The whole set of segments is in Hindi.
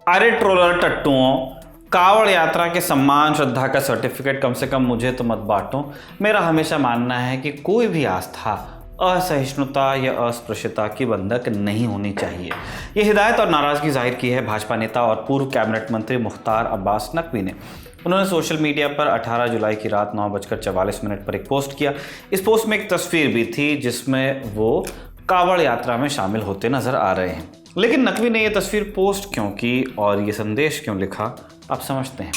अरे ट्रोलर टट्टुओं, कावड़ यात्रा के सम्मान श्रद्धा का सर्टिफिकेट कम से कम मुझे तो मत बांटो। मेरा हमेशा मानना है कि कोई भी आस्था असहिष्णुता या अस्पृश्यता की बंधक नहीं होनी चाहिए। ये हिदायत और नाराजगी जाहिर की है भाजपा नेता और पूर्व कैबिनेट मंत्री मुख्तार अब्बास नकवी ने। उन्होंने सोशल मीडिया पर 18 जुलाई की रात 9:44 पर एक पोस्ट किया। इस पोस्ट में एक तस्वीर भी थी जिसमें वो कावड़ यात्रा में शामिल होते नजर आ रहे हैं। लेकिन नकवी ने यह तस्वीर पोस्ट क्यों की और ये संदेश क्यों लिखा, आप समझते हैं।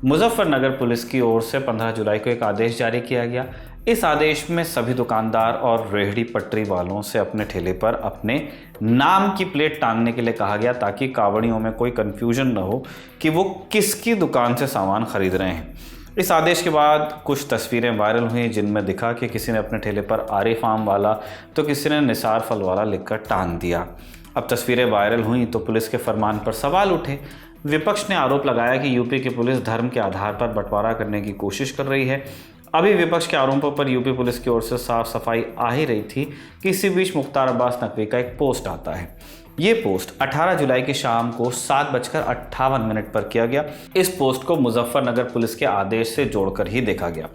मुजफ्फरनगर पुलिस की ओर से 15 जुलाई को एक आदेश जारी किया गया। इस आदेश में सभी दुकानदार और रेहड़ी पटरी वालों से अपने ठेले पर अपने नाम की प्लेट टांगने के लिए कहा गया ताकि कावड़ियों में कोई कंफ्यूजन न हो कि वो किसकी दुकान से सामान खरीद रहे हैं। इस आदेश के बाद कुछ तस्वीरें वायरल हुई जिनमें दिखा कि किसी ने अपने ठेले पर आरिफ आम वाला तो किसी ने निसार फल वाला लिखकर टांग दिया। अब तस्वीरें वायरल हुई तो पुलिस के फरमान पर सवाल उठे। विपक्ष ने आरोप लगाया कि यूपी की पुलिस धर्म के आधार पर बंटवारा करने की कोशिश कर रही है। अभी विपक्ष के आरोपों पर यूपी पुलिस की ओर से साफ सफाई आ ही रही थी कि इसी बीच मुख्तार अब्बास नकवी का एक पोस्ट आता है। ये पोस्ट 18 जुलाई की शाम को 7:58 पर किया गया। इस पोस्ट को मुजफ्फरनगर पुलिस के आदेश से जोड़कर ही देखा गया।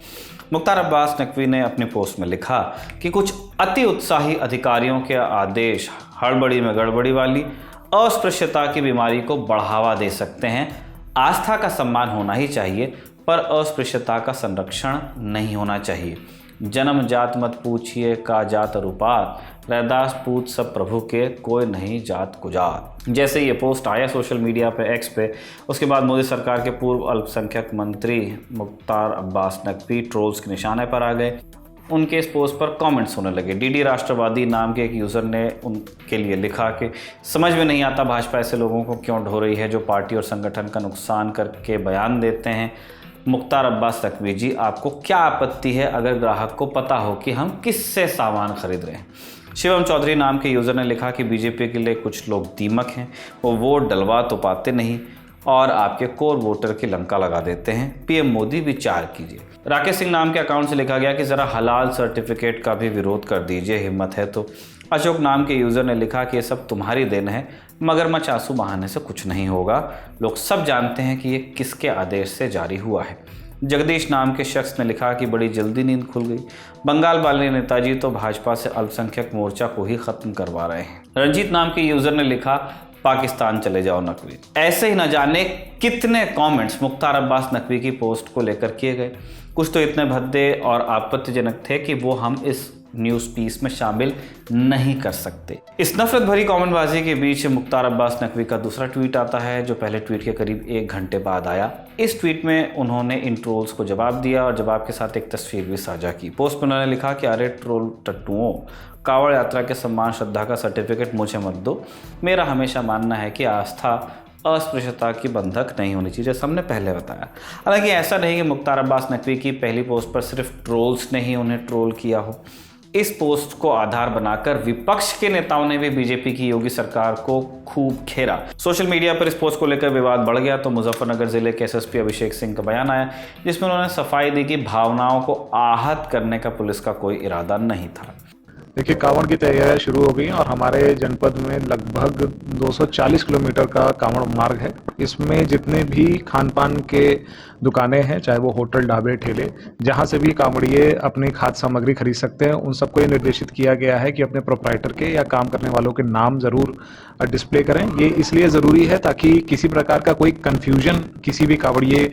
मुख्तार अब्बास नकवी ने अपने पोस्ट में लिखा कि कुछ अति उत्साही अधिकारियों के आदेश हड़बड़ी में गड़बड़ी वाली अस्पृश्यता की बीमारी को बढ़ावा दे सकते हैं। आस्था का सम्मान होना ही चाहिए पर अस्पृश्यता का संरक्षण नहीं होना चाहिए। जन्म जात मत पूछिए का जात रूपात, रैदास पूत सब प्रभु के कोई नहीं जात कुजात। जैसे ये पोस्ट आया सोशल मीडिया पे एक्स पे, उसके बाद मोदी सरकार के पूर्व अल्पसंख्यक मंत्री मुख्तार अब्बास नकवी ट्रोल्स के निशाने पर आ गए। उनके इस पोस्ट पर कमेंट्स होने लगे। डीडी राष्ट्रवादी नाम के एक यूज़र ने उनके लिए लिखा कि समझ में नहीं आता भाजपा ऐसे लोगों को क्यों ढो रही है जो पार्टी और संगठन का नुकसान करके बयान देते हैं। मुख्तार अब्बास नकवी जी, आपको क्या आपत्ति है अगर ग्राहक को पता हो कि हम किससे सामान खरीद रहे हैं। शिवम चौधरी नाम के यूज़र ने लिखा कि बीजेपी के लिए कुछ लोग दीमक हैं, वो वोट डलवा तो पाते नहीं और आपके कोर वोटर की लंका लगा देते हैं। पीएम मोदी विचार कीजिए। राकेश सिंह नाम के अकाउंट से लिखा गया कि ज़रा हलाल सर्टिफिकेट का भी विरोध कर दीजिए, हिम्मत है तो। अशोक नाम के यूज़र ने लिखा कि ये सब तुम्हारी देन है, मगरमच्छ आंसू बहाने से कुछ नहीं होगा, लोग सब जानते हैं कि ये किसके आदेश से जारी हुआ है। जगदीश नाम के शख्स ने लिखा कि बड़ी जल्दी नींद खुल गई, बंगाल वाले नेताजी तो भाजपा से अल्पसंख्यक मोर्चा को ही खत्म करवा रहे हैं। रंजीत नाम के यूज़र ने लिखा पाकिस्तान चले जाओ नकवी। ऐसे ही न जाने कितने कमेंट्स मुख्तार अब्बास नकवी की पोस्ट को लेकर किए गए। कुछ तो इतने भद्दे और आपत्तिजनक थे कि वो हम इस न्यूज़ पीस में शामिल नहीं कर सकते। इस नफरत भरी कमेंटबाजी के बीच मुख्तार अब्बास नकवी का दूसरा ट्वीट आता है जो पहले ट्वीट के करीब 1 घंटे बाद आया। इस ट्वीट में उन्होंने इन ट्रोल्स को जवाब दिया और जवाब के साथ एक तस्वीर भी साझा की। पोस्ट में उन्होंने लिखा कि अरे ट्रोल टट्टुओं, कावड़ यात्रा के सम्मान श्रद्धा का सर्टिफिकेट मुझे मत दो। मेरा हमेशा मानना है कि आस्था अस्पृश्यता की बंधक नहीं होनी चाहिए, जैसा हमने पहले बताया। हालांकि ऐसा नहीं कि मुख्तार अब्बास नकवी की पहली पोस्ट पर सिर्फ ट्रोल्स ने ही उन्हें ट्रोल किया हो। इस पोस्ट को आधार बनाकर विपक्ष के नेताओं ने भी बीजेपी की योगी सरकार को खूब घेरा। सोशल मीडिया पर इस पोस्ट को लेकर विवाद बढ़ गया तो मुजफ्फरनगर जिले के एसएसपी अभिषेक सिंह का बयान आया जिसमें उन्होंने सफाई दी कि भावनाओं को आहत करने का पुलिस का कोई इरादा नहीं था। देखिए, कांवड़ की तैयारियां शुरू हो गई और हमारे जनपद में लगभग 240 किलोमीटर का कांवड़ मार्ग है। इसमें जितने भी खान पान के दुकानें हैं, चाहे वो होटल, ढाबे, ठेले, जहां से भी कांवड़िए अपनी खाद्य सामग्री खरीद सकते हैं, उन सबको ये निर्देशित किया गया है कि अपने प्रोप्राइटर के या काम करने वालों के नाम ज़रूर डिस्प्ले करें। ये इसलिए ज़रूरी है ताकि किसी प्रकार का कोई कन्फ्यूजन किसी भी कांवड़िए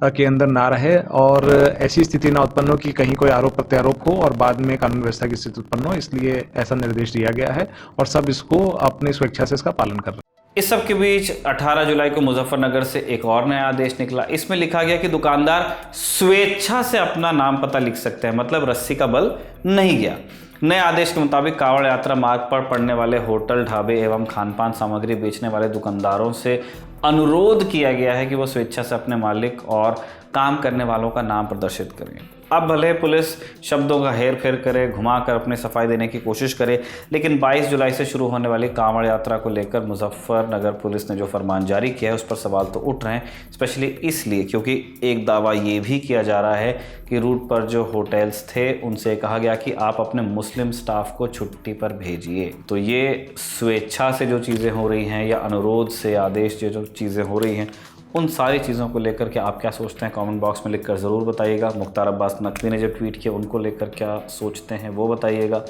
के अंदर ना रहे और ऐसी स्थिति ना उत्पन्न हो कि कहीं कोई आरोप प्रत्यारोप हो और बाद में कानून व्यवस्था की स्थिति उत्पन्न हो। इसलिए ऐसा निर्देश दिया गया है और सब इसको अपनी स्वेच्छा से इसका पालन कर रहे हैं। इस सब के बीच 18 जुलाई को मुजफ्फरनगर से एक और नया आदेश निकला। इसमें लिखा गया कि दुकानदार स्वेच्छा से अपना नाम पता लिख सकते हैं, मतलब रस्सी का बल नहीं गया। नए आदेश के मुताबिक कावड़ यात्रा मार्ग पर पड़ने वाले होटल, ढाबे एवं खान पान सामग्री बेचने वाले दुकानदारों से अनुरोध किया गया है कि वो स्वेच्छा से अपने मालिक और काम करने वालों का नाम प्रदर्शित करें। अब भले पुलिस शब्दों का हेर फेर करे, घुमाकर अपनी सफाई देने की कोशिश करे, लेकिन 22 जुलाई से शुरू होने वाली कांवड़ यात्रा को लेकर मुजफ्फरनगर पुलिस ने जो फरमान जारी किया है उस पर सवाल तो उठ रहे हैं, स्पेशली इसलिए क्योंकि एक दावा ये भी किया जा रहा है कि रूट पर जो होटल्स थे उनसे कहा गया कि आप अपने मुस्लिम स्टाफ को छुट्टी पर भेजिए। तो ये स्वेच्छा से जो चीज़ें हो रही हैं या अनुरोध से आदेश से जो चीज़ें हो रही हैं, उन सारी चीज़ों को लेकर के आप क्या सोचते हैं कमेंट बॉक्स में लिखकर ज़रूर बताइएगा। मुख्तार अब्बास नकवी ने जो ट्वीट किया उनको लेकर क्या सोचते हैं वो बताइएगा।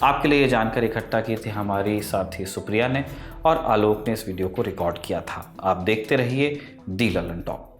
आपके लिए ये जानकारी इकट्ठा की थी हमारी साथी सुप्रिया ने, और आलोक ने इस वीडियो को रिकॉर्ड किया था। आप देखते रहिए दी ललन टॉक।